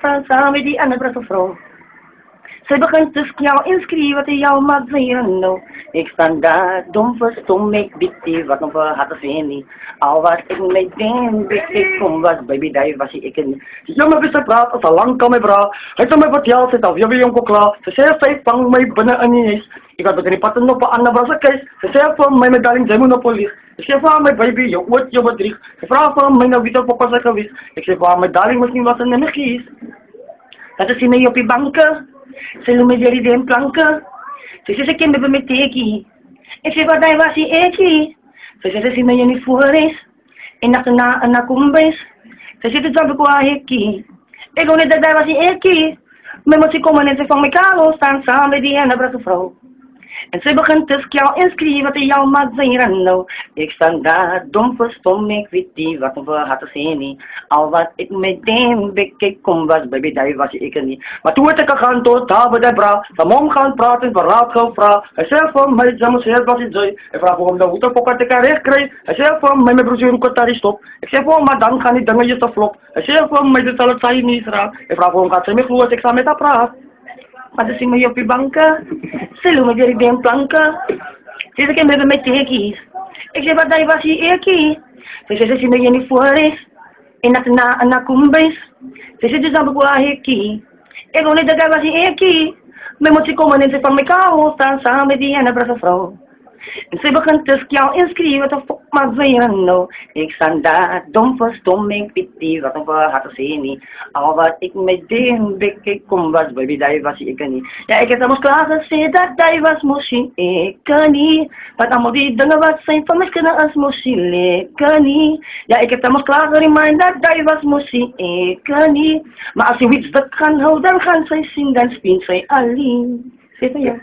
staan samen die andere vrouw. Zij begint te jou inschrijven in jouw magazine. Ik sta daar, dom verstom, ik bitte, wat nog voor had ze niet. Al was ik met hem, ik kom was, baby, daar was ik niet. Je me wist te praten, al lang kan mij bra. Hij zou mij verteld, zit al je weer jonko klaar. Ze zei, zij vang mij binnen in die huis. Ik had met een patten op een andere brassenkijs. Ze zei van mij met darling, zij moet op politie. Ik zei van mij, baby, je wordt je bedrieg. Ze vraagt van mij, nou wie dat papa zijn geweest. Ik zei van mij, darling, misschien was het een kies. Dat is mij op die banken. Ze noemen jullie de planken. Ze zeggen, ik ben met teki. Ik zeg, wat hij was die eki. Ze zeggen, ze je niet voor is. En na een kumbis. Ze zeggen, dat ik wel heki. Ik wil niet dat hij was die eki. Maar moet ze komen en ze van elkaar staan samen met die andere vrouw. En ze begint dus jou inschrijven in jouw magazine. Ik sta daar, dom verstom, ik weet niet wat voor had ze niet. Al wat ik met hem bekijk kom was, baby, daar was ik niet. Maar toen werd ik gaan tot daar bij de bra. Van mom gaan praten, van raad gaan vragen. Hij zei van mij, ze moest heel was het zo. Hij vraagt waarom de hoed op elkaar te recht krijgt. Hij zei van mij, mijn broer, hoe kan daar stop. Ik zei van, maar dan gaan die dingen te flop. Hij zei van mij, dit zal het zijn niet raar. Hij vraagt waarom gaat ze me gloeien, ik sta met haar praten. Maar dan zien we je op je banken. Ze noemen jullie de planken. Ze zeggen, ik ben met tekies. Ik zeg, wat hij was hier eki. Ze zeggen, ze zien je niet voor is. En na een kumbis. Ze zeggen, dat ik wel heki. Ik wil niet dat hij was hier eki. Maar moet je komen en ze van elkaar staan samen met die andere vrouw. En ze begint dus jou inschrijven op magazine. Ik sta daar, dom verstom, ik weet niet wat voor had ze niet. Al wat ik met hem bekijk kom was, baby, daar was ik niet. Ja, ik heb allemaal klaar gezegd dat hij was misschien ik niet. Maar allemaal die dingen wat zijn van mij kunnen als misschien ik niet. Ja, ik heb allemaal klaar geremind dat hij was misschien ik niet. Maar als je iets dat kan houden, dan gaan zij zien, dan spint zij alleen. Zit je?